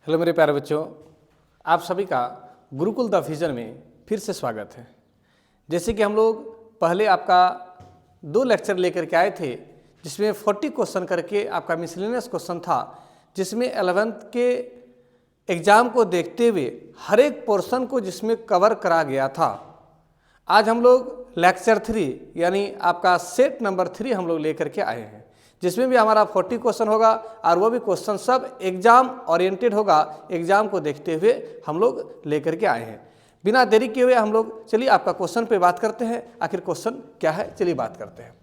Hello मेरे प्यारे बच्चों, आप सभी का गुरुकुल द विजन में फिर से स्वागत है। जैसे कि हम लोग पहले आपका 2 लेक्चर लेकर के आए थे, जिसमें 40 क्वेश्चन करके आपका मिसलेनियस क्वेश्चन था, जिसमें 11th के एग्ज़ाम को देखते हुए हर एक पोर्शन को जिसमें कवर करा गया था। आज हम लोग लेक्चर 3 यानी आपका सेट नंबर 3 हम लोग लेकर के आए हैं, जिसमें भी हमारा 40 क्वेश्चन होगा और वो भी क्वेश्चन सब एग्जाम ओरिएंटेड होगा। एग्जाम को देखते हुए हम लोग लेकर के आए हैं। बिना देरी किए हुए हम लोग चलिए आपका क्वेश्चन पे बात करते हैं। आखिर क्वेश्चन क्या है, चलिए बात करते हैं।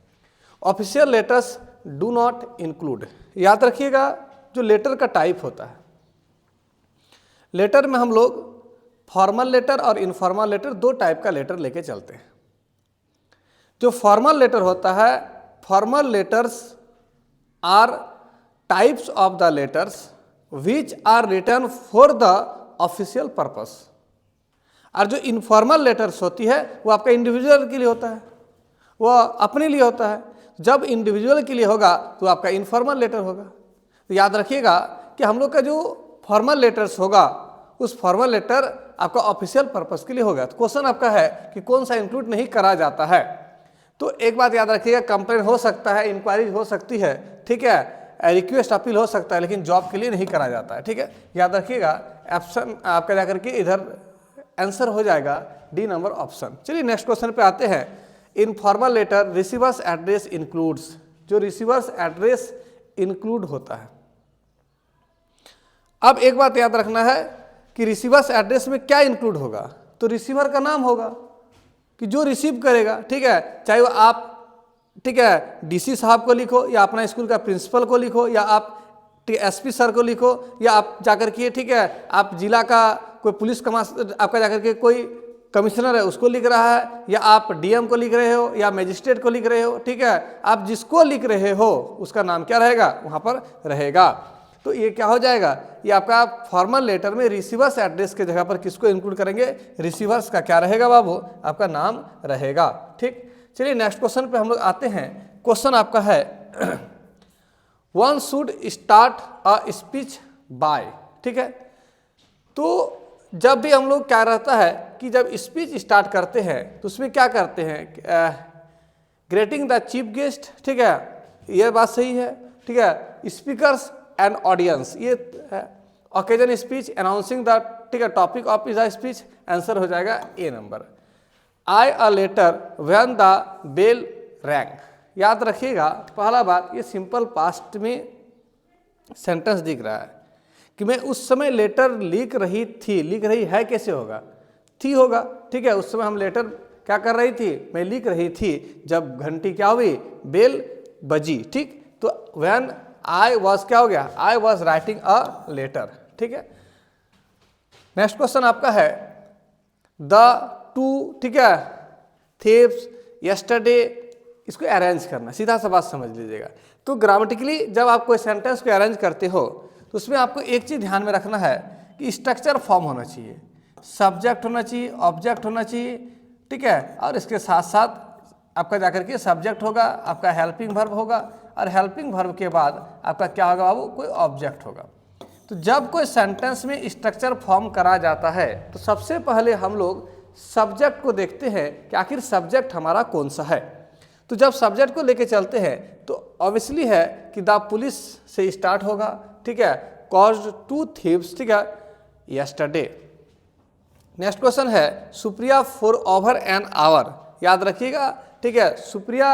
Official letters do not include. याद रखिएगा, जो लेटर का टाइप होता है, लेटर में हम लोग फॉर्मल लेटर और इनफॉर्मल लेटर 2 टाइप का लेटर लेके चलते हैं। जो फॉर्मल लेटर होता है, formal letters are types of the letters which are written for the official purpose। और जो इनफॉर्मल लेटर्स होती है वो आपका इंडिविजुअल के लिए होता है, वो अपने लिए होता है। जब इंडिविजुअल के लिए होगा तो आपका इनफॉर्मल लेटर होगा। तो याद रखिएगा कि हम लोग का जो फॉर्मल लेटर्स होगा, उस फॉर्मल लेटर आपका ऑफिशियल पर्पस के लिए होगा। तो क्वेश्चन आपका है कि कौन सा इंक्लूड नहीं करा जाता है। तो एक बात याद रखिएगा, कंप्लेन हो सकता है, इंक्वायरी हो सकती है, ठीक है, रिक्वेस्ट अपील हो सकता है, लेकिन जॉब के लिए नहीं करा जाता है। ठीक है, याद रखिएगा। ऑप्शन आपका जाकर के इधर आंसर हो जाएगा डी नंबर ऑप्शन। चलिए नेक्स्ट क्वेश्चन पे आते हैं। Informal letter receiver's address includes. जो रिसीवर्स एड्रेस इंक्लूड होता है, अब एक बात याद रखना है कि रिसीवर्स एड्रेस में क्या इंक्लूड होगा। तो रिसीवर का नाम होगा कि जो रिसीव करेगा, ठीक है, चाहे वो आप, ठीक है, डीसी साहब को लिखो या अपना स्कूल का प्रिंसिपल को लिखो या आप एसपी सर को लिखो या आप जाकर के, ठीक है, आप जिला का कोई पुलिस आपका जाकर के कोई कमिश्नर है उसको लिख रहा है, या आप डीएम को लिख रहे हो या मजिस्ट्रेट को लिख रहे हो, ठीक है, आप जिसको लिख रहे हो उसका नाम क्या रहेगा, वहाँ पर रहेगा। तो ये क्या हो जाएगा, ये आपका फॉर्मल लेटर में रिसीवर्स एड्रेस के जगह पर किसको इंक्लूड करेंगे, रिसीवर्स का क्या रहेगा बाबू, आपका नाम रहेगा। ठीक, चलिए नेक्स्ट क्वेश्चन पे हम लोग आते हैं। क्वेश्चन आपका है one should start a speech bye. ठीक है, तो जब भी हम लोग क्या रहता है कि जब स्पीच स्टार्ट करते हैं तो उसमें क्या करते हैं, ग्रेटिंग द चीफ गेस्ट, ठीक है, ये बात सही है, ठीक है, स्पीकर्स एंड ऑडियंस, ये ओकेजन स्पीच, अनाउंसिंग द, ठीक है, topic of the speech, answer हो जाएगा A number. I a letter when the bell rang. याद रखिएगा, पहला बात, ये सिंपल पास्ट में सेंटेंस दिख रहा है कि मैं उस समय लेटर लिख रही थी। लिख रही है कैसे होगा, थी होगा, ठीक है, उस समय हम लेटर क्या कर रही थी, मैं लिख रही थी जब घंटी क्या हुई, बेल बजी। ठीक, तो व्हेन आई वॉज क्या हो गया, I was writing a letter. ठीक है, नेक्स्ट क्वेश्चन आपका है द टू, ठीक है, थीव्स यस्टरडे, इसको अरेंज करना, सीधा सा बात समझ लीजिएगा। तो ग्रामेटिकली जब आप कोई सेंटेंस को अरेंज करते हो तो उसमें आपको एक चीज़ ध्यान में रखना है कि स्ट्रक्चर फॉर्म होना चाहिए, सब्जेक्ट होना चाहिए, ऑब्जेक्ट होना चाहिए, ठीक है, और इसके साथ साथ आपका जाकर के सब्जेक्ट होगा, आपका हेल्पिंग वर्ब होगा, और हेल्पिंग वर्ब के बाद आपका क्या होगा बाबू, कोई ऑब्जेक्ट होगा। तो जब कोई सेंटेंस में स्ट्रक्चर फॉर्म करा जाता है तो सबसे पहले हम लोग सब्जेक्ट को देखते हैं कि आखिर सब्जेक्ट हमारा कौन सा है। तो जब सब्जेक्ट को लेके चलते हैं तो ऑब्वियसली है कि द पुलिस से स्टार्ट होगा, ठीक है, कॉज्ड 2 थीव्स, ठीक है, यस्टरडे। नेक्स्ट क्वेश्चन है Supriya for over an hour. याद रखिएगा, ठीक है, सुप्रिया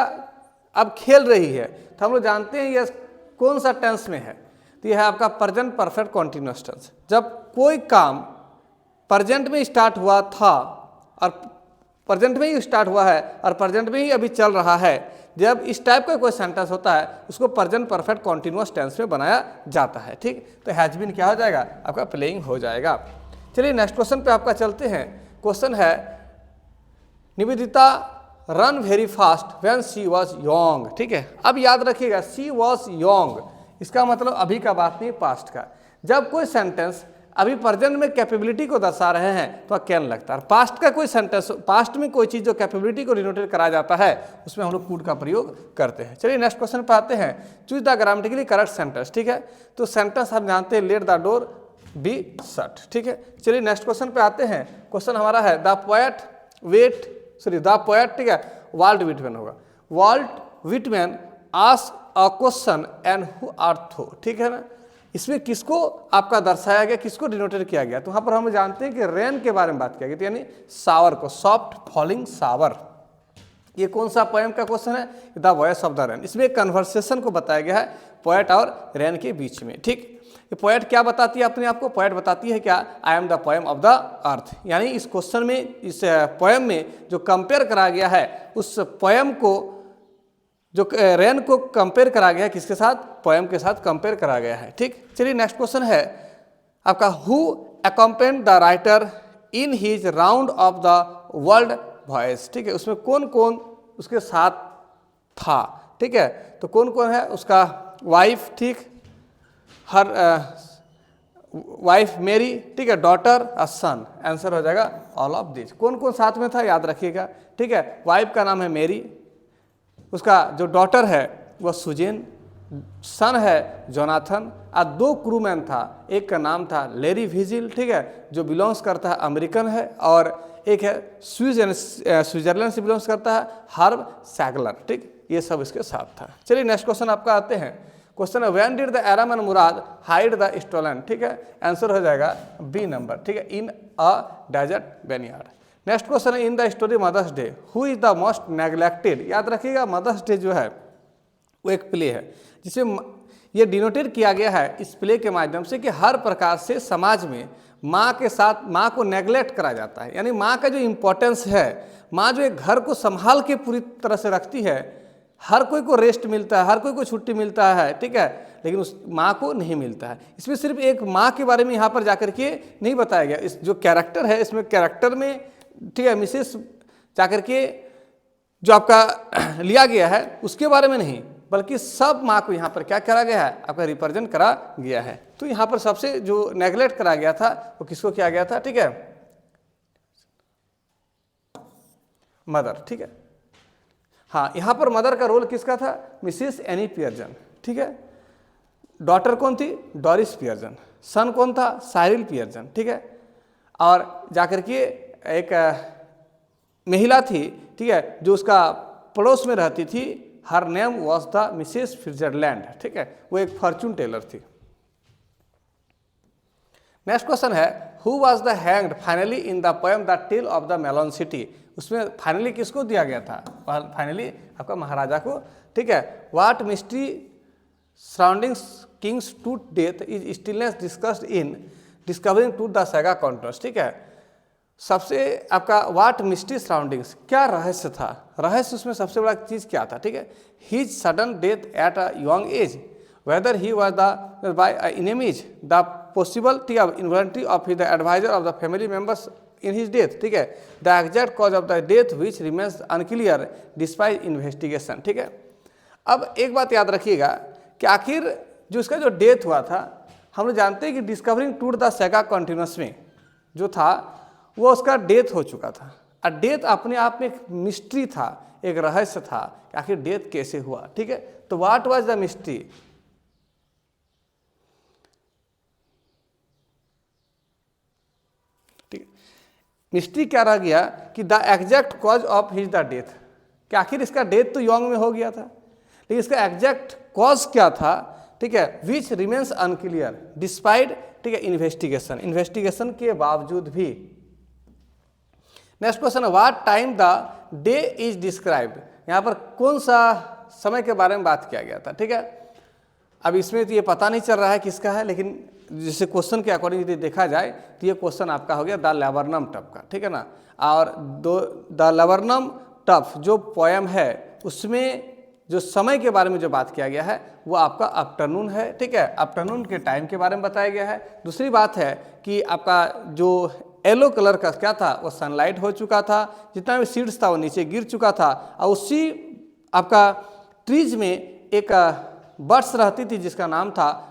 अब खेल रही है, तो हम लोग जानते हैं यह कौन सा टेंस में है, तो यह है आपका प्रेजेंट परफेक्ट कॉन्टिन्यूअस टेंस। जब कोई काम प्रेजेंट में स्टार्ट हुआ था और प्रेजेंट में ही स्टार्ट हुआ है और प्रेजेंट में ही अभी चल रहा है, जब इस टाइप का कोई सेंटेंस होता है उसको प्रेजेंट परफेक्ट कॉन्टिन्यूअस टेंस में बनाया जाता है। ठीक, तो हैज बीन क्या हो जाएगा, आपका प्लेइंग हो जाएगा। चलिए नेक्स्ट क्वेश्चन पे आपका चलते हैं। क्वेश्चन है Nivedita run very fast when she was young. ठीक है, अब याद रखिएगा शी वॉज यंग, इसका मतलब अभी का बात नहीं, पास्ट का। जब कोई सेंटेंस अभी प्रेजेंट में कैपेबिलिटी को दर्शा रहे हैं तो कैन लगता है। पास्ट का कोई सेंटेंस, पास्ट में कोई चीज़ जो कैपेबिलिटी को डिनोटेट करा जाता है उसमें हम लोग कुड का प्रयोग करते हैं। चलिए नेक्स्ट क्वेश्चन पे आते हैं। Choose the grammatically correct sentence. ठीक है, तो सेंटेंस हम जानते हैं let the door be shut. ठीक है, चलिए नेक्स्ट क्वेश्चन पे आते हैं। क्वेश्चन हमारा है द पोएट ठीक है वाल्ट विटमैन होगा। Walt Whitman ask a question and who are though. ठीक है ना, इसमें किसको आपका दर्शाया गया, किसको डिनोटेड किया गया? तो वहां पर हम जानते हैं कि रेन के बारे में बात किया गया, तो यानी सावर को, सॉफ्ट फॉलिंग सावर। ये कौन सा पोएम का क्वेश्चन है? The voice of the rain. इसमें एक कन्वर्सेशन को बताया गया है पोएट और रेन के बीच में। ठीक, ये पोएट क्या बताती है अपने आप को? पोएट बताती है क्या? I am the poem of the earth. यानी इस क्वेश्चन में, इस पोएम में जो कंपेयर करा गया है, उस पोएम को, जो रेन को कंपेयर करा गया है किसके साथ? पोएम के साथ कंपेयर करा गया है। ठीक, चलिए नेक्स्ट क्वेश्चन है आपका who accompanied the writer in his round of the world voice. ठीक है, उसमें कौन कौन उसके साथ था? ठीक है, तो कौन कौन है? उसका वाइफ, ठीक, हर वाइफ मेरी, ठीक है, डॉटर, अ सन। आंसर हो जाएगा ऑल ऑफ दिस। कौन कौन साथ में था याद रखिएगा। ठीक है, वाइफ का नाम है मेरी, उसका जो डॉटर है वह सुजेन, सन है जोनाथन, और 2 क्रूमैन था। एक का नाम था लेरी विजिल, ठीक है, जो बिलोंग्स करता है अमेरिकन है, और एक है स्विट्जरलैंड से बिलोंग्स करता है हर्ब सैगलर। ठीक, ये सब इसके साथ था। चलिए नेक्स्ट क्वेश्चन आपका आते हैं। क्वेश्चन है when did the Aram and Mourad hide the stolen. ठीक है, आंसर हो जाएगा बी नंबर। ठीक है, in a desert vineyard. Next question है in the story Mother's Day who is the most neglected. याद रखिएगा मदर्स डे जो है वो एक प्ले है जिसमें ये डिनोटेड किया गया है इस प्ले के माध्यम से कि हर प्रकार से समाज में माँ के साथ, माँ को नेग्लेक्ट करा जाता है। यानी माँ का जो इम्पोर्टेंस है, माँ जो एक घर को संभाल के पूरी तरह से रखती है, हर कोई को रेस्ट मिलता है, हर कोई को छुट्टी मिलता है, ठीक है, लेकिन उस माँ को नहीं मिलता है। इसमें सिर्फ एक माँ के बारे में यहाँ पर जाकर के नहीं बताया गया। इस जो कैरेक्टर है, इसमें कैरेक्टर में, ठीक है, मिसेस जाकर के जो आपका लिया गया है उसके बारे में नहीं, बल्कि सब माँ को यहाँ पर क्या करा गया है? आपका रिप्रेजेंट करा गया है। तो यहाँ पर सबसे जो नेग्लेक्ट करा गया था वो किसको किया गया था? ठीक है, मदर। ठीक है, हाँ, यहाँ पर मदर का रोल किसका था? Mrs Annie Pearson. ठीक है, डॉटर कौन थी? डॉरिस पियर्जन। सन कौन था? साइरिल पियर्जन। ठीक है, और जाकर के एक महिला थी, ठीक है, जो उसका पड़ोस में रहती थी, her name was the Mrs Switzerland. ठीक है, वो एक फॉर्चून टेलर थी। नेक्स्ट क्वेश्चन है who was the hanged finally in the poem the tale of the melon city. उसमें फाइनली किसको दिया गया था? फाइनली आपका महाराजा को। ठीक है, what mystery surroundings king's to death is stillness discussed in discovering to the saga contrast. ठीक है, सबसे आपका वाट मिस्ट्री सराउंडिंग्स, क्या रहस्य था? रहस्य उसमें सबसे बड़ा चीज़ क्या था? ठीक है, his sudden death at a young age, whether he was the by enemies, the possibility of involvement of the advisor of the family members in his death. ठीक है, the exact cause of the death which remains unclear despite investigation. ठीक है, अब एक बात याद रखिएगा कि आखिर जो इसका जो डेथ हुआ था, हम लोग जानते हैं कि discovering tour the saga continuous में जो था वो उसका डेथ हो चुका था, और डेथ अपने आप में एक मिस्ट्री था, एक रहस्य था कि आखिर डेथ कैसे हुआ। ठीक है, तो व्हाट वाज द मिस्ट्री? ठीक, मिस्ट्री क्या रह गया कि the exact cause of his the death, कि आखिर इसका डेथ तो यंग में हो गया था, लेकिन इसका एग्जैक्ट कॉज क्या था? ठीक है, विच रिमेन्स अनक्लियर डिस्पाइट, ठीक है, इन्वेस्टिगेशन के बावजूद भी। नेक्स्ट क्वेश्चन है what time the day is described. यहाँ पर कौन सा समय के बारे में बात किया गया था? ठीक है, अब इसमें तो ये पता नहीं चल रहा है किसका है, लेकिन जैसे क्वेश्चन के अकॉर्डिंग यदि देखा जाए तो ये क्वेश्चन आपका हो गया द लैबरनम टफ का। ठीक है ना, और द लैबरनम टफ जो पोएम है उसमें जो समय के बारे में जो बात किया गया है वो आपका आफ्टरनून है। ठीक है, आफ्टरनून के टाइम के बारे में बताया गया है। दूसरी बात है कि आपका जो येलो कलर का क्या था, वो सनलाइट हो चुका था, जितना भी सीड्स था वो नीचे गिर चुका था, और उसी आपका ट्रीज में एक बर्ड्स रहती थी जिसका नाम था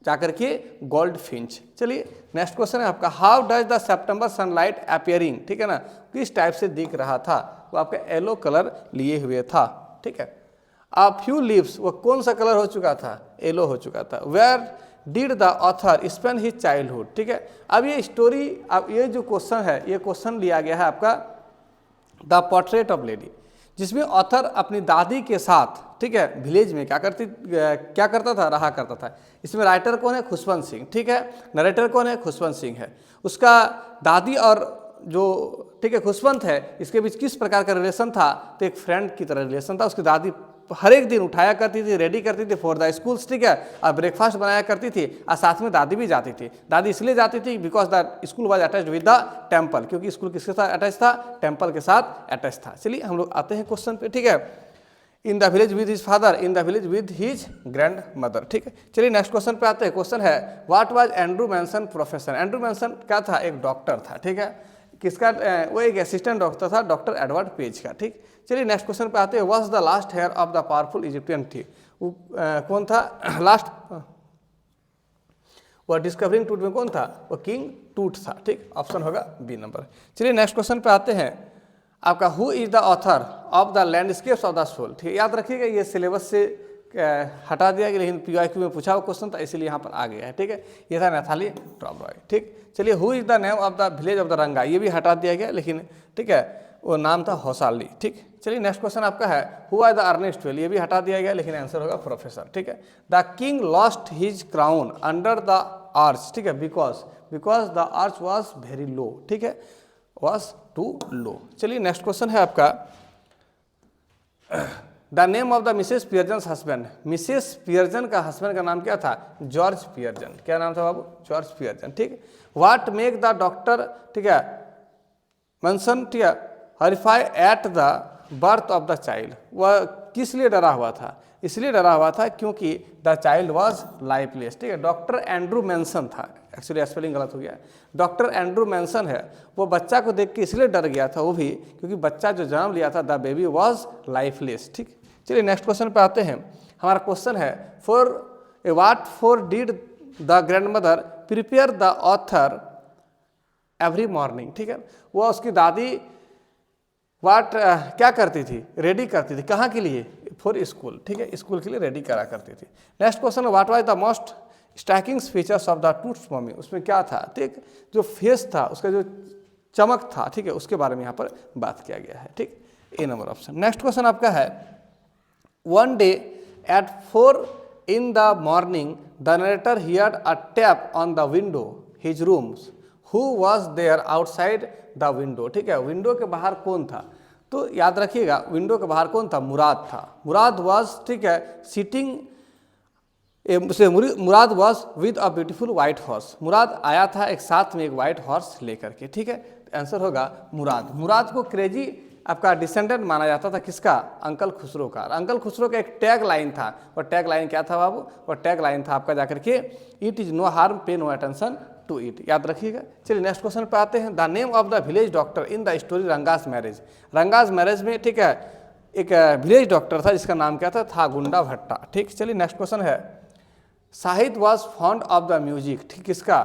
जाकर के गोल्ड फिंच। चलिए नेक्स्ट क्वेश्चन है आपका how does the September sunlight appearing. ठीक है ना, किस टाइप से दिख रहा था? वो आपका येलो कलर लिए हुए था। ठीक है, अ फ्यू लीव्स, वो कौन सा कलर हो चुका था? येलो हो चुका था। Where did the author spend his childhood, ठीक है। अब ये स्टोरी, अब ये जो क्वेश्चन है, ये क्वेश्चन लिया गया है आपका द पोर्ट्रेट ऑफ लेडी, जिसमें ऑथर अपनी दादी के साथ, ठीक है, विलेज में क्या करता था, रहा करता था। इसमें राइटर कौन है, खुशवंत सिंह, ठीक है। नरेटर कौन है, खुशवंत सिंह है। उसका दादी और जो, ठीक है, खुशवंत है, इसके बीच किस प्रकार का रिलेशन था, तो एक फ्रेंड की तरह रिलेशन था। उसकी दादी हर एक दिन उठाया करती थी, रेडी करती थी फॉर द स्कूल्स, ठीक है, और ब्रेकफास्ट बनाया करती थी, और साथ में दादी भी जाती थी। दादी इसलिए जाती थी because the school was attached with the temple, क्योंकि स्कूल किसके साथ अटैच था, टेम्पल के साथ अटैच था। चलिए हम लोग आते हैं क्वेश्चन पे, ठीक है। In the village with his father, in the village with his grand mother, ठीक है। चलिए नेक्स्ट क्वेश्चन पे आते हैं। क्वेश्चन है what was Andrew Manson profession. Andrew Manson क्या था, एक डॉक्टर था, ठीक है। किसका, वो एक असिस्टेंट डॉक्टर था, डॉक्टर एडवर्ड पेज का, ठीक। चलिए नेक्स्ट क्वेश्चन पे आते हैं। Was the last heir of the powerful Egyptian थी, वो कौन था लास्ट, वो डिस्कवरिंग टूट में कौन था, वो किंग टूट था, ठीक। ऑप्शन होगा बी नंबर। चलिए नेक्स्ट क्वेश्चन पे आते हैं आपका। Who is the author of the landscapes of the soul, ठीक है। याद रखिएगा ये सिलेबस से हटा दिया गया, लेकिन PYQ में पूछा हुआ क्वेश्चन था, इसीलिए यहाँ पर आ गया है, ठीक है। ये था नैथाली ट्रॉब्रॉय, ठीक। चलिए who is the name of the village of the रंगा, ये भी हटा दिया गया, लेकिन ठीक है, वो नाम था हौसाली, ठीक। चलिए नेक्स्ट क्वेश्चन आपका है who are the earnest fail, ये भी हटा दिया गया, लेकिन आंसर होगा प्रोफेसर, ठीक है। The king lost his crown under the arch, ठीक है, because the arch was very low, ठीक है, वॉज टू लो। चलिए नेक्स्ट क्वेश्चन है आपका। The name of the Mrs Pearson husband, Mrs Pearson का हस्बैंड का नाम क्या था, जॉर्ज पियर्जन। क्या नाम था बाबू, जॉर्ज पियर्जन, ठीक। व्हाट मेक द डॉक्टर, ठीक है, मेंशन, ठीक है, horrify at the birth of the child, वह किस लिए डरा हुआ था, इसलिए डरा हुआ था क्योंकि द चाइल्ड वॉज लाइफलेस, ठीक है। डॉक्टर एंड्रू मैनसन था, एक्चुअली स्पेलिंग गलत हो गया, डॉक्टर एंड्रू मैनसन है। वो बच्चा को देख के इसलिए डर गया था, वो भी क्योंकि बच्चा जो जन्म लिया था, द बेबी वॉज लाइफलेस, ठीक। चलिए नेक्स्ट क्वेश्चन पे आते हैं। हमारा क्वेश्चन है what for did the grand mother prepare the author every morning, ठीक है। वो उसकी दादी वाट क्या करती थी, रेडी करती थी, कहाँ के लिए, फॉर स्कूल, ठीक है, स्कूल के लिए रेडी करा करती थी। नेक्स्ट क्वेश्चन है what was the most striking features of the tooths mummy, उसमें क्या था, ठीक, जो फेस था, उसका जो चमक था, ठीक है, उसके बारे में यहाँ पर बात किया गया है, ठीक। ए नंबर ऑप्शन। नेक्स्ट क्वेश्चन आपका है one day at 4 in the morning the narrator heard a tap on the window his rooms, who was there outside the window, ठीक है। विंडो के बाहर कौन था, तो याद रखिएगा विंडो के बाहर कौन था, मुराद था। मुराद वाज, ठीक है, sitting, Murad was with a beautiful white horse, Murad आया था एक साथ में एक व्हाइट हॉर्स लेकर के, ठीक है। आंसर होगा मुराद। मुराद को क्रेजी आपका डिसेंडेंट माना जाता था, किसका, अंकल खुसरो का। अंकल खुसरो का एक टैग लाइन था, और टैग लाइन क्या था बाबू, और टैग लाइन था आपका जाकर के इट इज नो हार्म पे नो अटेंशन टू इट, याद रखिएगा। चलिए नेक्स्ट क्वेश्चन पे आते हैं। The name of the village doctor in the story Ranga's marriage, Ranga's marriage में, ठीक है, एक विलेज डॉक्टर था जिसका नाम क्या था गुंडा भट्टा, ठीक। चलिए नेक्स्ट क्वेश्चन है Shahid was fond of the music, ठीक, किसका,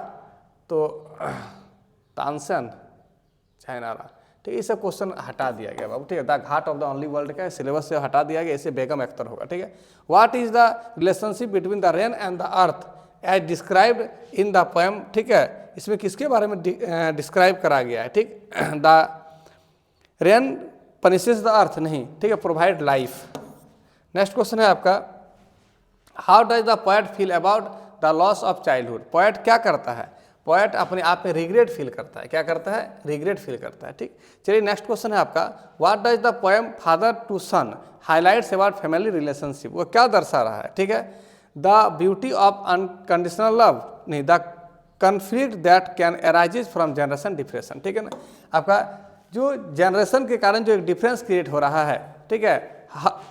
तो तानसेन चाइनारा, ठीक है। ये सब क्वेश्चन हटा दिया गया बाबू, ठीक है। The Ghat of the only world का सिलेबस से हटा दिया गया, इसे बेगम अख्तर होगा, ठीक है। What is the relationship between the rain and the earth as described in the poem, ठीक है। इसमें किसके बारे में डिस्क्राइब करा गया है, ठीक। The rain punishes the earth, नहीं, ठीक है, प्रोवाइड लाइफ। नेक्स्ट क्वेश्चन है आपका how does the poet feel about the loss of childhood, poet क्या करता है, पोएट अपने आप में रिग्रेट फील करता है, क्या करता है, रिग्रेट फील करता है, ठीक। चलिए नेक्स्ट क्वेश्चन है आपका what does the poem father to son highlights about family relationship, वो क्या दर्शा रहा है, ठीक है। The beauty of unconditional love, नहीं, the conflict that can arises from generation difference, ठीक है ना। आपका जो जनरेशन के कारण जो एक डिफरेंस क्रिएट हो रहा है, ठीक है,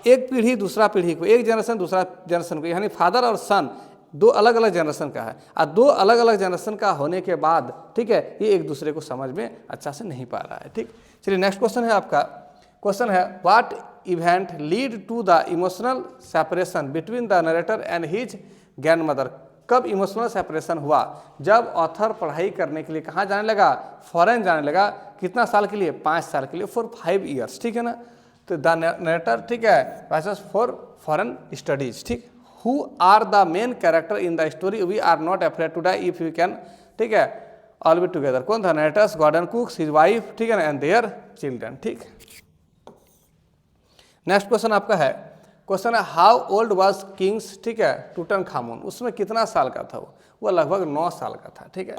एक पीढ़ी दूसरा पीढ़ी को, एक जनरेशन दूसरा जनरेशन को, यानी फादर और सन दो अलग अलग जनरेशन का है, और दो अलग अलग जनरेशन का होने के बाद, ठीक है, ये एक दूसरे को समझ में अच्छा से नहीं पा रहा है, ठीक। चलिए नेक्स्ट क्वेश्चन है आपका, क्वेश्चन है what event lead to the emotional separation between the narrator and his grandmother, कब इमोशनल सेपरेशन हुआ, जब ऑथर पढ़ाई करने के लिए कहाँ जाने लगा, फॉरेन जाने लगा, कितना साल के लिए, 5 साल के लिए, फॉर 5 years, ठीक है ना। तो द नरेटर, ठीक है, पैसेस फॉर फॉरेन स्टडीज, ठीक, who are the main character in the story we are not afraid to die if you can, ठीक है, ऑल बी टुगेदर। कौन था? Narrators, Gordon Cooks, his wife, ठीक है ना, एंड देयर चिल्ड्रन। ठीक, next question आपका है, क्वेश्चन है हाउ ओल्ड वाज किंग्स, ठीक है, टूटनखामुन, उसमें कितना साल का था वो लगभग 9 साल का था। ठीक है,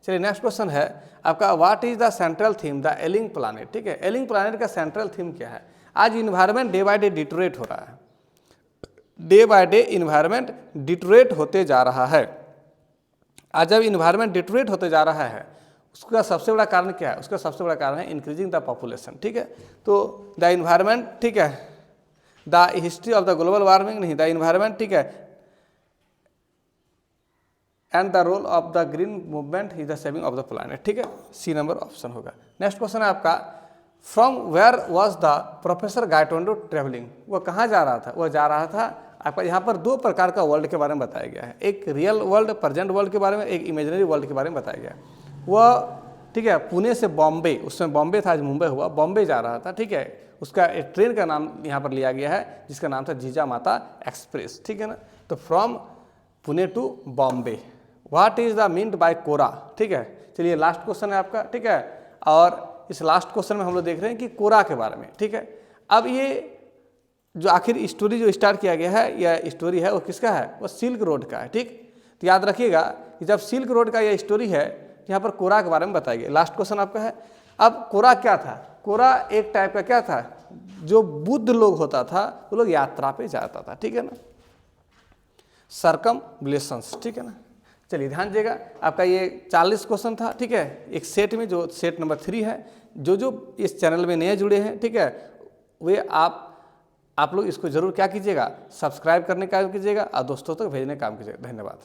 चलिए नेक्स्ट क्वेश्चन है आपका, what is the central theme the ailing planet. ठीक है, एलिंग प्लानिट का सेंट्रल थीम क्या है? आज environment day by day deteriorate हो रहा है, day by day environment deteriorate होते जा रहा है। आज जब इन्वायरमेंट डिटोरेट होते जा रहा है, उसका सबसे बड़ा कारण क्या है? उसका सबसे बड़ा कारण है इंक्रीजिंग द पॉपुलेशन। ठीक है, तो द इन्वायरमेंट, ठीक है, the history of the global warming नहीं, द इन्वायरमेंट, ठीक है, and the role of the green movement is the saving of the planet. ठीक है, सी नंबर ऑप्शन होगा। नेक्स्ट क्वेश्चन है आपका, from where was the professor Gaitonde travelling, वो कहाँ जा रहा था? वो जा रहा था आपका, यहाँ पर 2 प्रकार का वर्ल्ड के बारे में बताया गया है, एक रियल वर्ल्ड प्रेजेंट वर्ल्ड के बारे में, एक इमेजिनरी वर्ल्ड के बारे में बताया गया है। वह, ठीक है, पुणे से बॉम्बे, उसमें बॉम्बे था, आज मुंबई हुआ, बॉम्बे जा रहा था। ठीक है, उसका एक ट्रेन का नाम यहाँ पर लिया गया है जिसका नाम था जिजामाता एक्सप्रेस। ठीक है ना, तो from Pune to Bombay, what is the meant by कोरा। ठीक है, चलिए लास्ट क्वेश्चन है आपका। ठीक है, और इस लास्ट क्वेश्चन में हम लोग देख रहे हैं कि कोरा के बारे में। ठीक है, अब ये जो आखिर स्टोरी जो स्टार्ट किया गया है, यह स्टोरी है वो किसका है? वो सिल्क रोड का है। ठीक, तो याद रखिएगा कि जब सिल्क रोड का यह स्टोरी है, यहाँ पर कोरा के बारे में बताया गया। लास्ट क्वेश्चन आपका है, अब कोरा क्या था? कोरा एक टाइप का क्या था? जो बुद्ध लोग होता था, वो लोग यात्रा पे जाता था। ठीक है ना, सर्कमब्लेशंस। ठीक है ना, चलिए ध्यान दीजिएगा, आपका ये 40 क्वेश्चन था। ठीक है, एक सेट में, जो सेट नंबर 3 है, जो इस चैनल में नए जुड़े हैं, ठीक है, वे आप लोग इसको जरूर क्या कीजिएगा, सब्सक्राइब करने का काम कीजिएगा और दोस्तों तक भेजने का काम कीजिएगा। धन्यवाद।